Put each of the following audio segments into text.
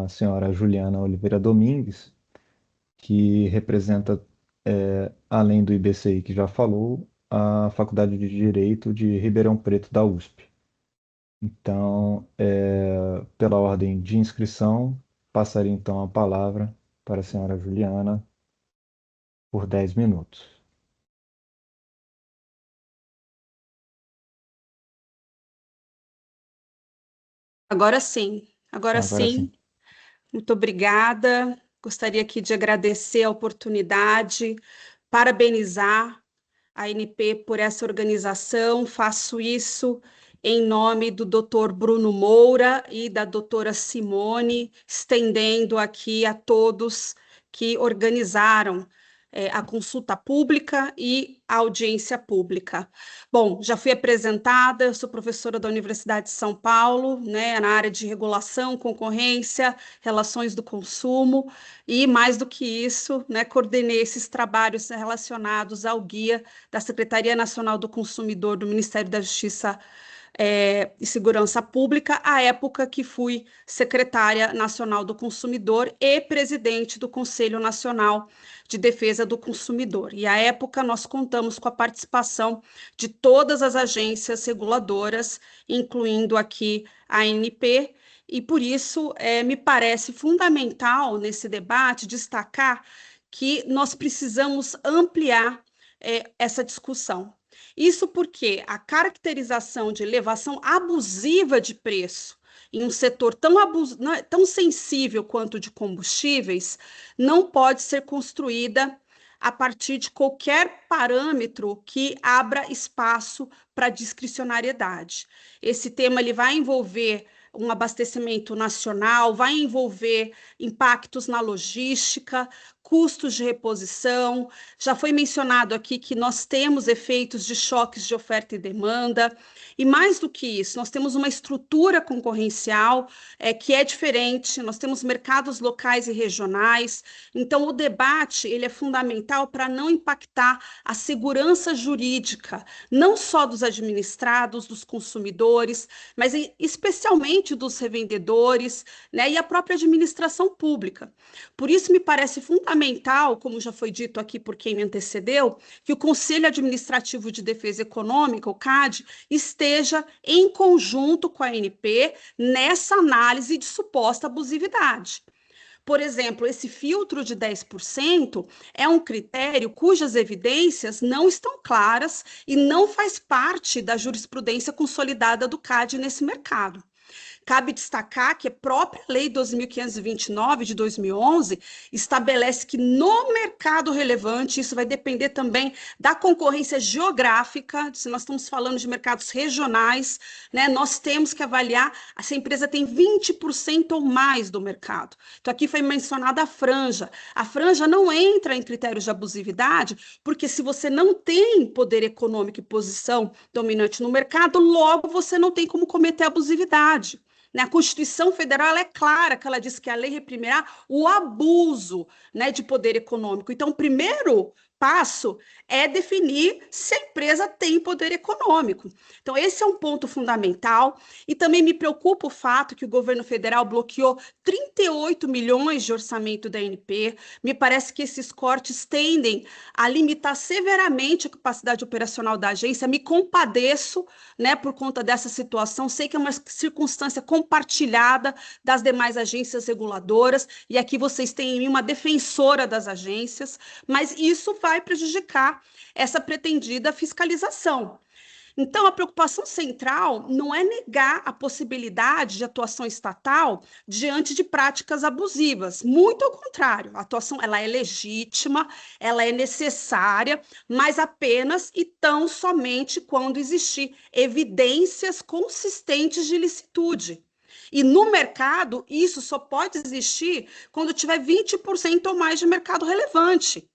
a senhora Juliana Oliveira Domingues, que representa, além do IBCI que já falou, a Faculdade de Direito de Ribeirão Preto da USP. Então, pela ordem de inscrição, passaria então a palavra para a senhora Juliana por 10 minutos. Agora sim, agora Agora sim. sim. Muito obrigada. Gostaria aqui de agradecer a oportunidade, parabenizar a ANP por essa organização. Faço isso em nome do Dr. Bruno Moura e da doutora Simone, estendendo aqui a todos que organizaram a consulta pública e a audiência pública. Bom, já fui apresentada, eu sou professora da Universidade de São Paulo, né, na área de regulação, concorrência, relações do consumo, e mais do que isso, né, coordenei esses trabalhos relacionados ao guia da Secretaria Nacional do Consumidor do Ministério da Justiça e Segurança Pública, à época que fui secretária nacional do Consumidor e presidente do Conselho Nacional de Defesa do Consumidor. E à época nós contamos com a participação de todas as agências reguladoras, incluindo aqui a ANP, e por isso me parece fundamental nesse debate destacar que nós precisamos ampliar essa discussão. Isso porque a caracterização de elevação abusiva de preço em um setor tão sensível quanto o de combustíveis não pode ser construída a partir de qualquer parâmetro que abra espaço para discricionariedade. Esse tema ele vai envolver um abastecimento nacional, vai envolver impactos na logística, custos de reposição. Já foi mencionado aqui que nós temos efeitos de choques de oferta e demanda, e mais do que isso, nós temos uma estrutura concorrencial que é diferente, nós temos mercados locais e regionais, então o debate ele é fundamental para não impactar a segurança jurídica, não só dos administrados, dos consumidores, mas especialmente dos revendedores, né, e a própria administração pública. Por isso, me parece fundamental, como já foi dito aqui por quem me antecedeu, que o Conselho Administrativo de Defesa Econômica, o CAD, esteja em conjunto com a ANP nessa análise de suposta abusividade. Por exemplo, esse filtro de 10% é um critério cujas evidências não estão claras e não faz parte da jurisprudência consolidada do CAD nesse mercado. Cabe destacar que a própria Lei 2.529 de 2011 estabelece que no mercado relevante, isso vai depender também da concorrência geográfica, se nós estamos falando de mercados regionais, né, nós temos que avaliar se a empresa tem 20% ou mais do mercado. Então, aqui foi mencionada a franja. A franja não entra em critérios de abusividade, porque se você não tem poder econômico e posição dominante no mercado, logo você não tem como cometer abusividade. A Constituição Federal é clara, que ela diz que a lei reprimirá o abuso, né, de poder econômico. Então, o primeiro passo é definir se a empresa tem poder econômico. Então, esse é um ponto fundamental. E também me preocupa o fato que o governo federal bloqueou 38 milhões de orçamento da ANP. Me parece que esses cortes tendem a limitar severamente a capacidade operacional da agência. Me compadeço, né, por conta dessa situação. Sei que é uma circunstância compartilhada das demais agências reguladoras, e aqui vocês têm em mim uma defensora das agências, mas isso vai prejudicar essa pretendida fiscalização. Então, a preocupação central não é negar a possibilidade de atuação estatal diante de práticas abusivas. Muito ao contrário, a atuação ela é legítima, ela é necessária, mas apenas e tão somente quando existir evidências consistentes de ilicitude. E no mercado, isso só pode existir quando tiver 20% ou mais de mercado relevante.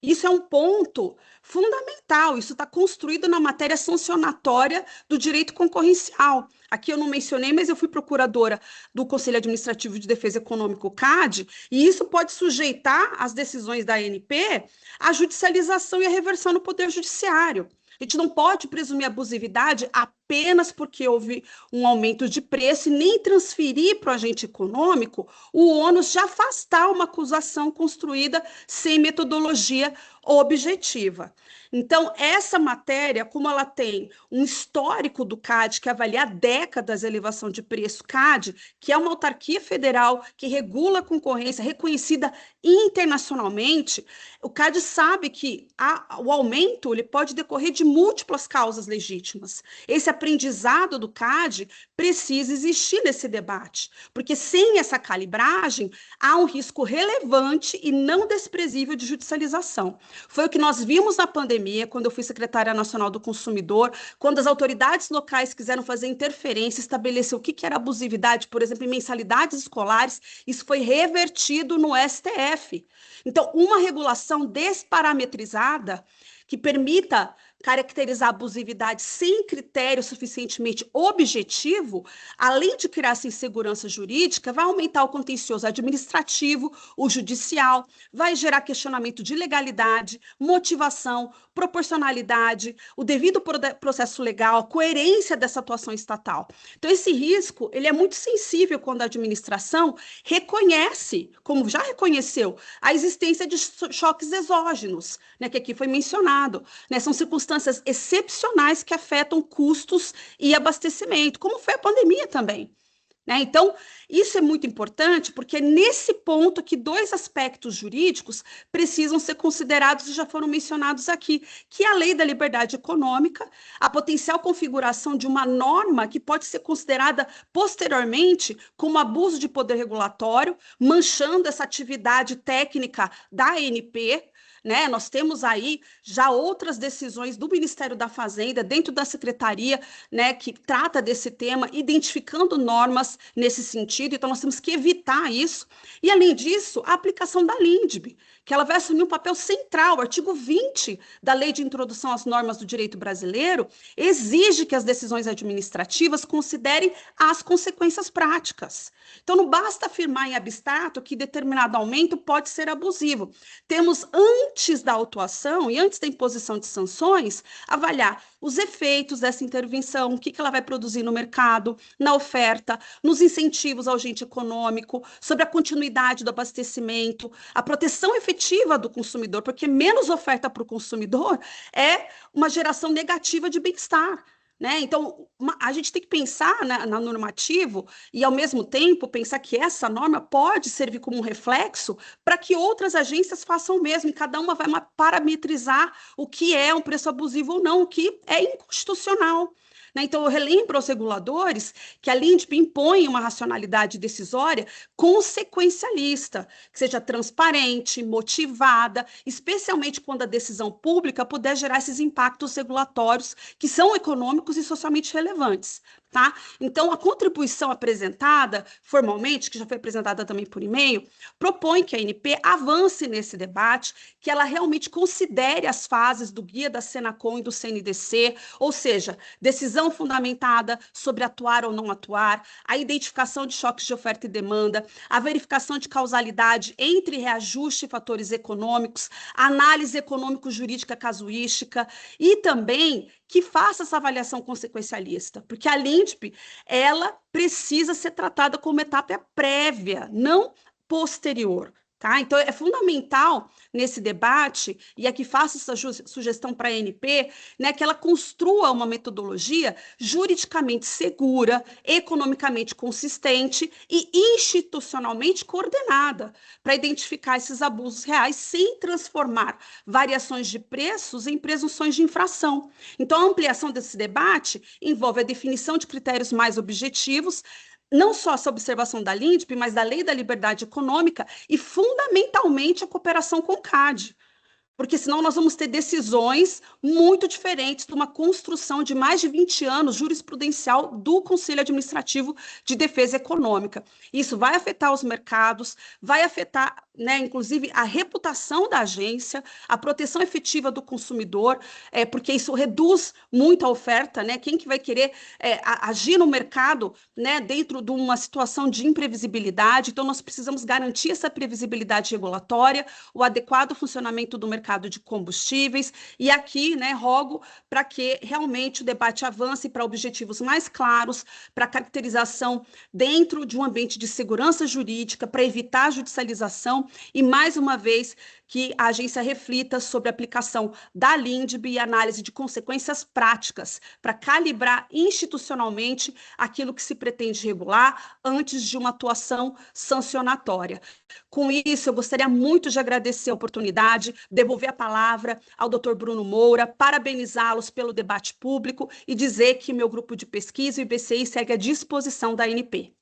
Isso é um ponto fundamental, isso está construído na matéria sancionatória do direito concorrencial. Aqui eu não mencionei, mas eu fui procuradora do Conselho Administrativo de Defesa Econômica, o CAD, e isso pode sujeitar as decisões da ANP à judicialização e à reversão no Poder Judiciário. A gente não pode presumir abusividade apenas porque houve um aumento de preço e nem transferir para o agente econômico o ônus de afastar uma acusação construída sem metodologia objetiva. Então, essa matéria, como ela tem um histórico do CAD, que avalia décadas a elevação de preço, CAD, que é uma autarquia federal que regula a concorrência, reconhecida internacionalmente, o CAD sabe que o aumento ele pode decorrer de múltiplas causas legítimas. Esse aprendizado do CAD precisa existir nesse debate, porque sem essa calibragem, há um risco relevante e não desprezível de judicialização. Foi o que nós vimos na pandemia, quando eu fui secretária nacional do consumidor, quando as autoridades locais quiseram fazer interferência, estabelecer o que era abusividade, por exemplo, em mensalidades escolares, isso foi revertido no STF. Então, uma regulação desparametrizada que permita caracterizar a abusividade sem critério suficientemente objetivo, além de criar essa insegurança jurídica, vai aumentar o contencioso administrativo, o judicial, vai gerar questionamento de legalidade, motivação, proporcionalidade, o devido processo legal, a coerência dessa atuação estatal. Então, esse risco ele é muito sensível quando a administração reconhece, como já reconheceu, a existência de choques exógenos, né, que aqui foi mencionado, né, são circunstâncias excepcionais que afetam custos e abastecimento, como foi a pandemia também. Né? Então, isso é muito importante porque é nesse ponto que dois aspectos jurídicos precisam ser considerados e já foram mencionados aqui, que é a lei da liberdade econômica, a potencial configuração de uma norma que pode ser considerada posteriormente como abuso de poder regulatório, manchando essa atividade técnica da ANP. Né? Nós temos aí já outras decisões do Ministério da Fazenda, dentro da Secretaria, né, que trata desse tema, identificando normas nesse sentido, então nós temos que evitar isso. E, além disso, a aplicação da LINDB, que ela vai assumir um papel central. O artigo 20 da Lei de Introdução às Normas do Direito Brasileiro exige que as decisões administrativas considerem as consequências práticas. Então, não basta afirmar em abstrato que determinado aumento pode ser abusivo. Temos, antes da autuação e antes da imposição de sanções, avaliar os efeitos dessa intervenção, o que ela vai produzir no mercado, na oferta, nos incentivos ao agente econômico, sobre a continuidade do abastecimento, a proteção efetiva do consumidor, porque menos oferta para o consumidor é uma geração negativa de bem-estar. Né? Então, a gente tem que pensar na normativo e, ao mesmo tempo, pensar que essa norma pode servir como um reflexo para que outras agências façam o mesmo, e cada uma vai parametrizar o que é um preço abusivo ou não, o que é inconstitucional. Né? Então, eu relembro aos reguladores que a LINDB impõe uma racionalidade decisória consequencialista, que seja transparente, motivada, especialmente quando a decisão pública puder gerar esses impactos regulatórios que são econômicos e socialmente relevantes. Tá? Então, a contribuição apresentada formalmente, que já foi apresentada também por e-mail, propõe que a ANP avance nesse debate, que ela realmente considere as fases do guia da Senacom e do CNDC, ou seja, decisão fundamentada sobre atuar ou não atuar, a identificação de choques de oferta e demanda, a verificação de causalidade entre reajuste e fatores econômicos, análise econômico-jurídica casuística e também que faça essa avaliação consequencialista, porque a LINDB, ela precisa ser tratada como etapa prévia, não posterior. Tá? Então, é fundamental nesse debate, e aqui faço essa sugestão para a ANP, né, que ela construa uma metodologia juridicamente segura, economicamente consistente e institucionalmente coordenada para identificar esses abusos reais sem transformar variações de preços em presunções de infração. Então, a ampliação desse debate envolve a definição de critérios mais objetivos, não só essa observação da LINDB, mas da Lei da Liberdade Econômica e, fundamentalmente, a cooperação com o CAD. Porque senão nós vamos ter decisões muito diferentes de uma construção de mais de 20 anos jurisprudencial do Conselho Administrativo de Defesa Econômica. Isso vai afetar os mercados, vai afetar, né, inclusive, a reputação da agência, a proteção efetiva do consumidor, porque isso reduz muito a oferta, né? Quem que vai querer agir no mercado, né, dentro de uma situação de imprevisibilidade? Então, nós precisamos garantir essa previsibilidade regulatória, o adequado funcionamento do mercado mercado de combustíveis, e aqui, né, rogo para que realmente o debate avance para objetivos mais claros, para caracterização dentro de um ambiente de segurança jurídica, para evitar a judicialização e, mais uma vez, que a agência reflita sobre a aplicação da LINDB e análise de consequências práticas para calibrar institucionalmente aquilo que se pretende regular antes de uma atuação sancionatória. Com isso, eu gostaria muito de agradecer a oportunidade, devolver a palavra ao Dr. Bruno Moura, parabenizá-los pelo debate público e dizer que meu grupo de pesquisa e o IBCI segue à disposição da ANP.